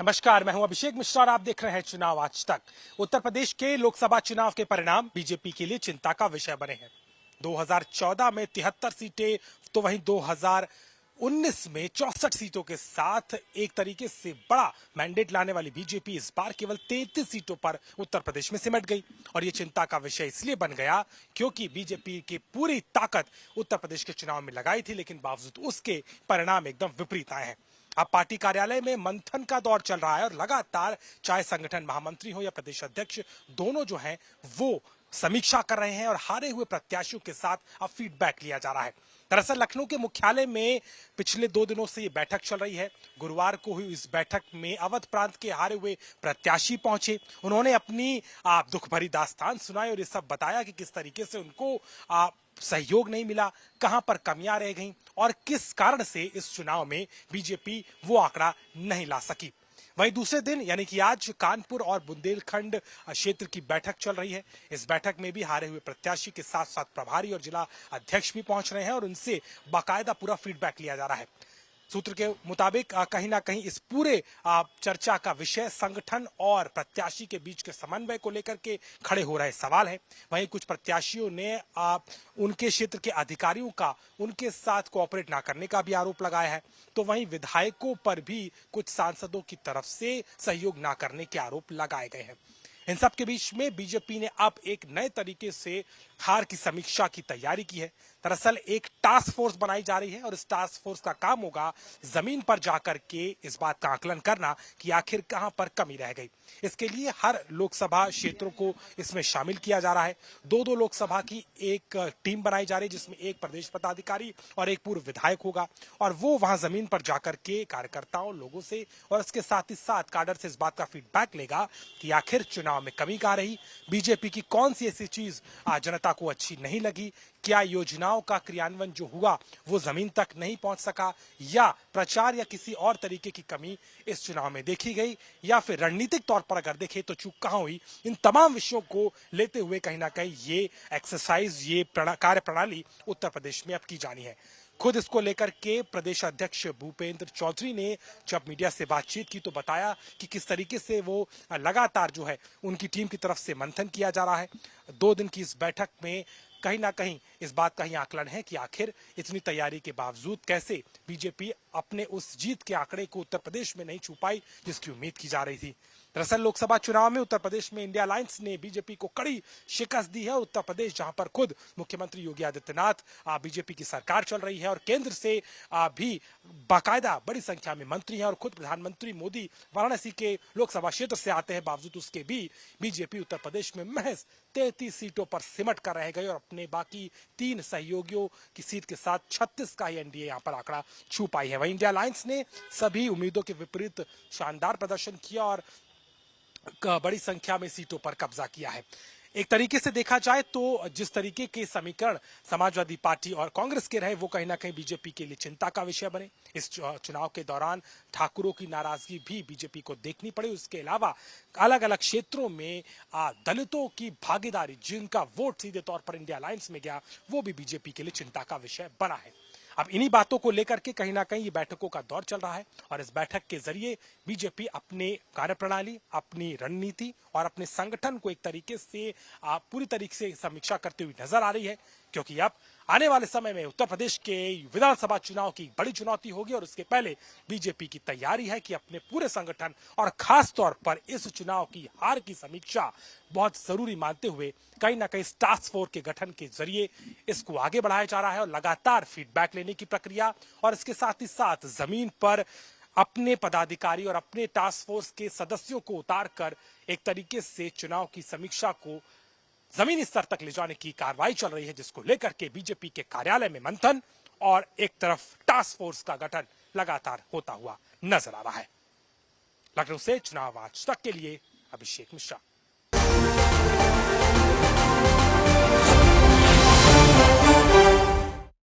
नमस्कार, मैं हूं अभिषेक मिश्रा और आप देख रहे हैं चुनाव आज तक। उत्तर प्रदेश के लोकसभा चुनाव के परिणाम बीजेपी के लिए चिंता का विषय बने हैं। 2014 में 73 सीटें तो वहीं 2019 में 64 सीटों के साथ एक तरीके से बड़ा मैंडेट लाने वाली बीजेपी इस बार केवल 33 सीटों पर उत्तर प्रदेश में सिमट गई। और ये चिंता का विषय इसलिए बन गया क्योंकि बीजेपी की पूरी ताकत उत्तर प्रदेश के चुनाव में लगाई थी, लेकिन बावजूद उसके परिणाम एकदम विपरीत आए हैं। अब पार्टी कार्यालय में मंथन का दौर चल रहा है और लगातार चाहे संगठन महामंत्री हो या प्रदेश अध्यक्ष, दोनों जो हैं वो समीक्षा कर रहे हैं और हारे हुए प्रत्याशियों के साथ अब फीडबैक लिया जा रहा है। दरअसल लखनऊ के मुख्यालय में पिछले 2 दिनों से ये बैठक चल रही है। गुरुवार को हुई इस बैठक में अवध प्रांत के हारे हुए प्रत्याशी पहुंचे। उन्होंने अपनी दुख भरी दास्तान सुनाई और ये सब बताया कि किस तरीके से उनको सहयोग नहीं मिला, कहां पर कमियां रह गईं और किस कारण से इस चुनाव में बीजेपी वो आंकड़ा नहीं ला सकी। वहीं दूसरे दिन यानी कि आज कानपुर और बुंदेलखंड क्षेत्र की बैठक चल रही है। इस बैठक में भी हारे हुए प्रत्याशी के साथ साथ प्रभारी और जिला अध्यक्ष भी पहुंच रहे हैं और उनसे बाकायदा पूरा फीडबैक लिया जा रहा है। सूत्र के मुताबिक कहीं ना कहीं इस पूरे चर्चा का विषय संगठन और प्रत्याशी के बीच के समन्वय को लेकर के खड़े हो रहे सवाल है। वहीं कुछ प्रत्याशियों ने उनके क्षेत्र के अधिकारियों का उनके साथ कोऑपरेट ना करने का भी आरोप लगाया है। तो वहीं विधायकों पर भी कुछ सांसदों की तरफ से सहयोग ना करने के आरोप लगाए गए हैं। इन सब के बीच में बीजेपी ने अब एक नए तरीके से हार की समीक्षा की तैयारी की है। दरअसल एक टास्क फोर्स बनाई जा रही है और इस टास्क फोर्स का काम होगा जमीन पर जाकर के इस बात का आकलन करना कि आखिर कहां पर कमी रह गई। इसके लिए हर लोकसभा क्षेत्रों को इसमें शामिल किया जा रहा है। 2-2 लोकसभा की एक टीम बनाई जा रही है जिसमें एक प्रदेश पदाधिकारी और एक पूर्व विधायक होगा और वो वहां जमीन पर जाकर के कार्यकर्ताओं, लोगों से और इसके साथ ही साथ काडर से इस बात का फीडबैक लेगा कि आखिर चुनाव में कमी कहां रही, बीजेपी की कौन सी ऐसी चीज जनता को अच्छी नहीं लगी, क्या योजनाओं का क्रियान्वयन जो हुआ वो जमीन तक नहीं पहुंच सका या प्रचार या किसी और तरीके की कमी इस चुनाव में देखी गई या फिर रणनीतिक तौर पर अगर देखें तो चूक कहां हुई। इन तमाम विषयों को लेते हुए कहीं ना कहीं ये एक्सरसाइज, ये कार्य प्रणाली उत्तर प्रदेश में अब की जानी है। खुद इसको लेकर के प्रदेश अध्यक्ष भूपेंद्र चौधरी ने जब मीडिया से बातचीत की तो बताया कि किस तरीके से वो लगातार जो है उनकी टीम की तरफ से मंथन किया जा रहा है। 2 दिन की इस बैठक में कहीं ना कहीं इस बात का ही आकलन है कि आखिर इतनी तैयारी के बावजूद कैसे बीजेपी अपने उस जीत के आंकड़े को उत्तर प्रदेश में नहीं छू पाई जिसकी उम्मीद की जा रही थी। दरअसल लोकसभा चुनाव में उत्तर प्रदेश में इंडिया अलायंस ने बीजेपी को कड़ी शिकस्त दी है। उत्तर प्रदेश जहां पर खुद मुख्यमंत्री योगी आदित्यनाथ बीजेपी की सरकार चल रही है और केंद्र से भी बाकायदा बड़ी संख्या में मंत्री हैं और खुद प्रधानमंत्री मोदी वाराणसी के लोकसभा क्षेत्र से आते हैं, बावजूद उसके भी बीजेपी उत्तर प्रदेश में महज 33 सीटों पर सिमट कर रह गए और अपने बाकी 3 सहयोगियों की सीट के साथ 36 का ही एनडीए यहां पर आंकड़ा छू पाई है। वहीं इंडिया अलायंस ने सभी उम्मीदों के विपरीत शानदार प्रदर्शन किया और बड़ी संख्या में सीटों पर कब्जा किया है। एक तरीके से देखा जाए तो जिस तरीके के समीकरण समाजवादी पार्टी और कांग्रेस के रहे वो कहीं ना कहीं बीजेपी के लिए चिंता का विषय बने। इस चुनाव के दौरान ठाकुरों की नाराजगी भी बीजेपी को देखनी पड़ी। उसके अलावा अलग अलग क्षेत्रों में दलितों की भागीदारी, जिनका वोट सीधे तौर पर इंडिया अलायंस में गया, वो भी बीजेपी के लिए चिंता का विषय बना है। अब इन्हीं बातों को लेकर के कहीं ना कहीं ये बैठकों का दौर चल रहा है और इस बैठक के जरिए बीजेपी अपने कार्यप्रणाली, अपनी रणनीति और अपने संगठन को एक तरीके से पूरी तरीके से समीक्षा करते हुए नजर आ रही है, क्योंकि अब आने वाले समय में उत्तर प्रदेश के विधानसभा चुनाव की बड़ी चुनौती होगी और उसके पहले बीजेपी की तैयारी है कि अपने पूरे संगठन और खास तौर पर इस चुनाव की हार की समीक्षा बहुत जरूरी मानते हुए कहीं ना कहीं टास्क फोर्स के गठन के जरिए इसको आगे बढ़ाया जा रहा है और लगातार फीडबैक लेने की प्रक्रिया और इसके साथ ही साथ जमीन पर अपने पदाधिकारी और अपने टास्क फोर्स के सदस्यों को उतारकर एक तरीके से चुनाव की समीक्षा को जमीनी स्तर तक ले जाने की कार्रवाई चल रही है, जिसको लेकर के बीजेपी के कार्यालय में मंथन और एक तरफ टास्क फोर्स का गठन लगातार होता हुआ नजर आ रहा है। लखनऊ से चुनाव आज तक के लिए अभिषेक मिश्रा।